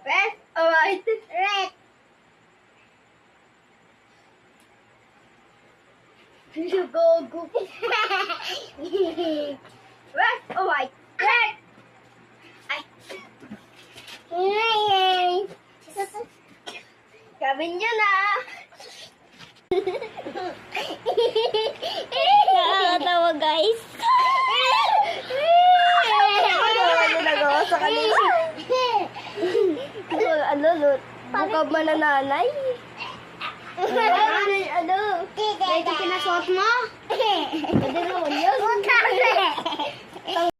Red or white? Red. You go. Red or white? Red. Ay. Gawin nyo na. Nakakatawa, guys. Ano nagawa sa kanila? Bukab man na nanay. Pwede kinasuot mo? Pwede naman yun.